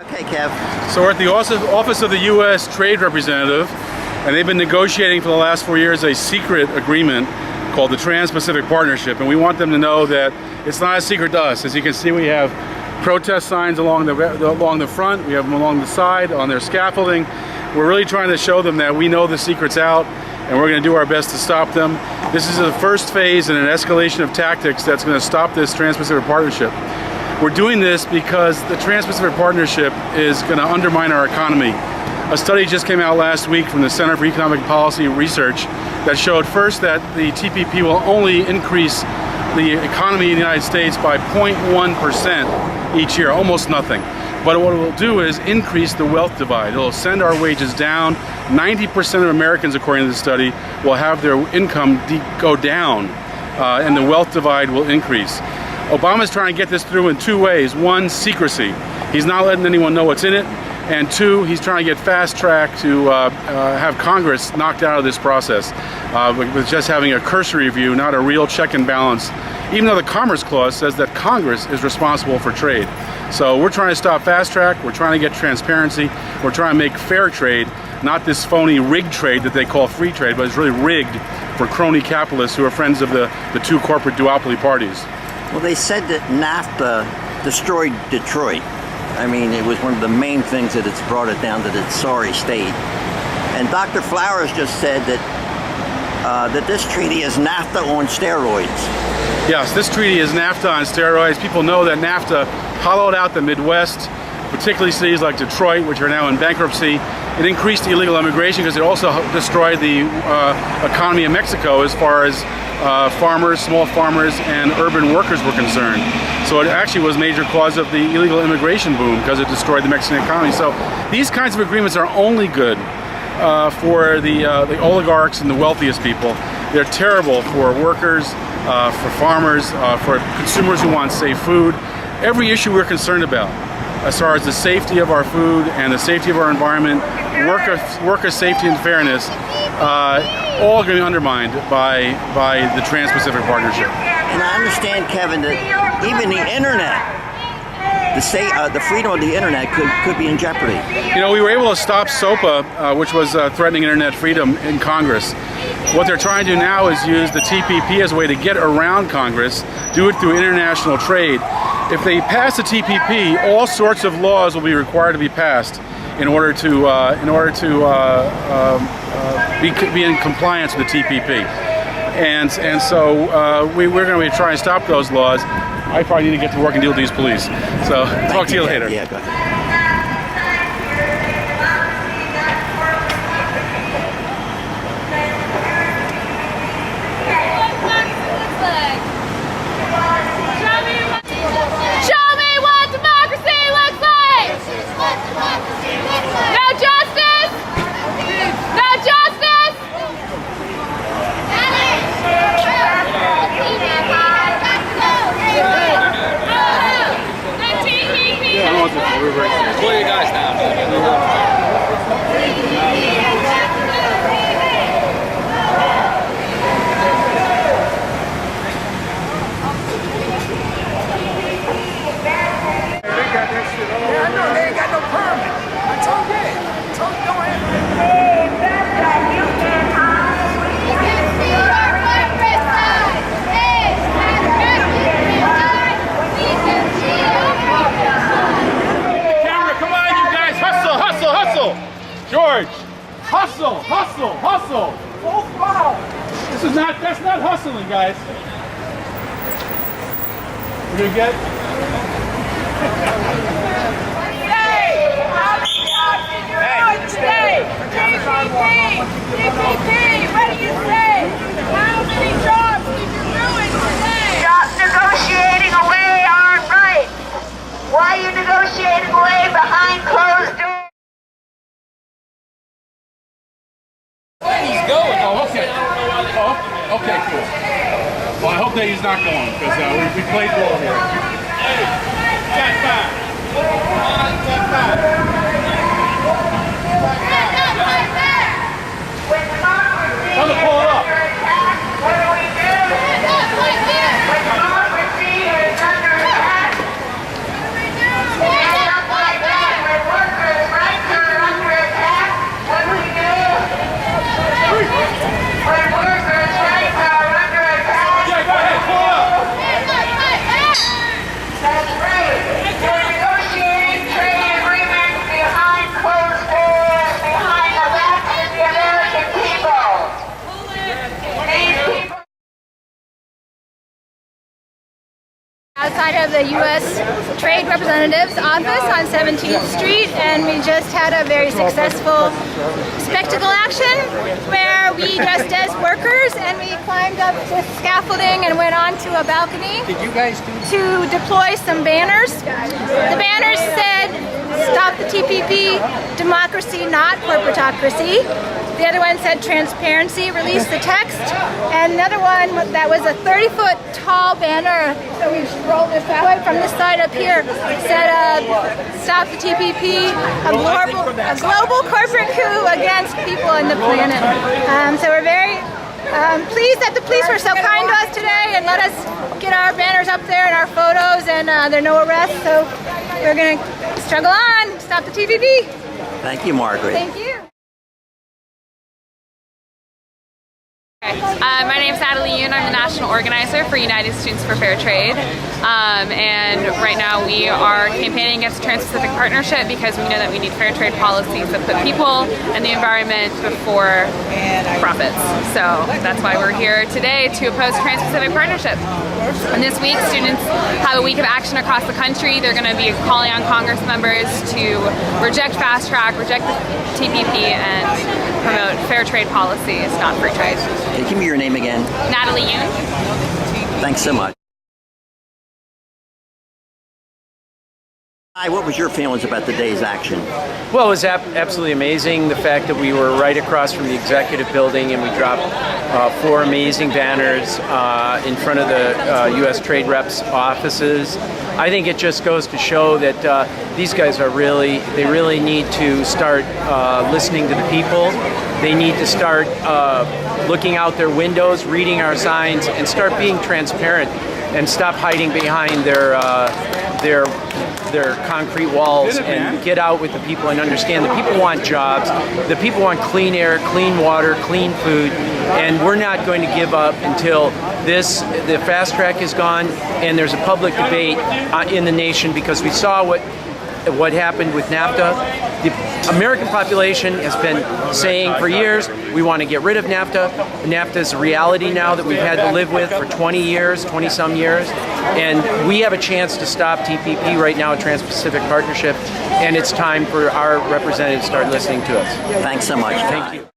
Okay, Kev. So we're at the office of the U.S. Trade Representative, and they've been negotiating for the last 4 years a secret agreement called the Trans-Pacific Partnership, and we want them to know that it's not a secret to us. As you can see, we have protest signs along the front, we have them along the side, on their scaffolding. We're really trying to show them that we know the secret's out, and we're going to do our best to stop them. This is the first phase in an escalation of tactics that's going to stop this Trans-Pacific Partnership. We're doing this because the Trans-Pacific Partnership is going to undermine our economy. A study just came out last week from the Center for Economic Policy Research that showed first that the TPP will only increase the economy in the United States by 0.1% each year, almost nothing. But what it will do is increase the wealth divide. It will send our wages down. 90% of Americans, according to the study, will have their income go down, and the wealth divide will increase. Obama's trying to get this through in two ways. One, secrecy. He's not letting anyone know what's in it. And two, he's trying to get fast track to have Congress knocked out of this process with just having a cursory review, not a real check and balance, even though the Commerce Clause says that Congress is responsible for trade. So we're trying to stop fast track, we're trying to get transparency, we're trying to make fair trade, not this phony rigged trade that they call free trade, but it's really rigged for crony capitalists who are friends of the two corporate duopoly parties. Well, they said that NAFTA destroyed Detroit. I mean, it was one of the main things that it's brought it down to its sorry state. And Dr. Flowers just said that that this treaty is NAFTA on steroids. Yes, this treaty is NAFTA on steroids. People know that NAFTA hollowed out the Midwest, particularly cities like Detroit, which are now in bankruptcy. It increased illegal immigration because it also destroyed the economy of Mexico as far as farmers, small farmers, and urban workers were concerned. So it actually was a major cause of the illegal immigration boom because it destroyed the Mexican economy. So these kinds of agreements are only good for the oligarchs and the wealthiest people. They're terrible for workers, for farmers, for consumers who want safe food. Every issue we're concerned about, as far as the safety of our food and the safety of our environment, worker safety and fairness, all going to be undermined by the Trans-Pacific Partnership. And I understand, Kevin, that even the internet, the freedom of the internet could be in jeopardy. You know, we were able to stop SOPA, which was threatening internet freedom in Congress. What they're trying to do now is use the TPP as a way to get around Congress, do it through international trade. If they pass the TPP, all sorts of laws will be required to be passed in order to be in compliance with the TPP. And so we're going to be trying to stop those laws. I probably need to get to work and deal with these police. So talk to you later. Yeah, go ahead. Pull you guys down. Yeah, I know, they ain't got no permit. I told you, go ahead. Camera, come on, you guys, hustle, hustle, hustle. George, hustle, hustle, hustle. Oh, wow. That's not hustling, guys. We're gonna get. Today, TPP, what do you say? How many jobs did you ruin today? Stop negotiating away our rights. Why are you negotiating away behind closed doors? He's going. Oh, okay. Oh, okay, cool. Well, I hope that he's not going because we played ball here. Hey, stand back. Stand back. Tell them to pull it up. What do we do? When democracy is under attack, stand up like that when Outside of the U.S. Trade Representative's office on 17th Street, and we just had a very successful spectacle action where we dressed as workers and we climbed up the scaffolding and went onto a balcony to deploy some banners. The banners said, "Stop the TPP, democracy, not corporatocracy." The other one said transparency, release the text. And another one that was a 30-foot tall banner, so we rolled this that way from this side up here, said stop the TPP, a global corporate coup against people and the planet. So we're very pleased that the police were so kind to us today and let us get our banners up there and our photos, and there are no arrests, so we're going to struggle on, stop the TPP. Thank you, Margaret. Thank you. My name is Natalie Yoon. I'm the national organizer for United Students for Fair Trade. And right now we are campaigning against the Trans-Pacific Partnership because we know that we need fair trade policies that put people and the environment before profits. So that's why we're here today to oppose the Trans-Pacific Partnership. And this week, students have a week of action across the country. They're going to be calling on Congress members to reject fast track, reject the TPP, and promote fair trade policies, not free trade. Hey, give me your name again. Natalie Yoon. Thanks so much. Hi, what was your feelings about today's action? Well, it was absolutely amazing. The fact that we were right across from the executive building and we dropped 4 amazing banners in front of the U.S. Trade Reps offices. I think it just goes to show that these guys are they really need to start listening to the people. They need to start looking out their windows, reading our signs, and start being transparent and stop hiding behind their concrete walls and get out with the people and understand the people want jobs, the people want clean air, clean water, clean food, and we're not going to give up until the fast track is gone and there's a public debate in the nation, because we saw what happened with NAFTA. The American population has been saying for years, we want to get rid of NAFTA. NAFTA is a reality now that we've had to live with for 20-some years. And we have a chance to stop TPP right now, Trans-Pacific Partnership, and it's time for our representatives to start listening to us. Thanks so much. Thank you.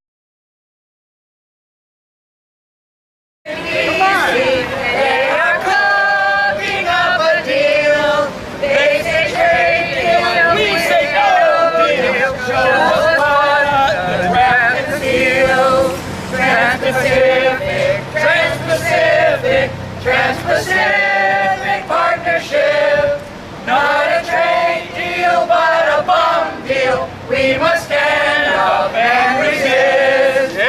Trans-Pacific Partnership, not a trade deal, but a bomb deal. We must stand up and resist.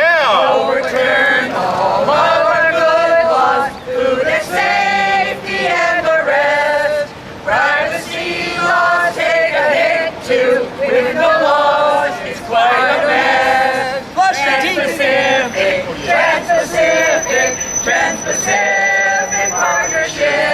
Overturn all of our good laws, food and safety and the rest. Privacy laws take a hit too. With no laws, it's quite a mess. Trans-Pacific, Trans-Pacific, Trans-Pacific Partnership.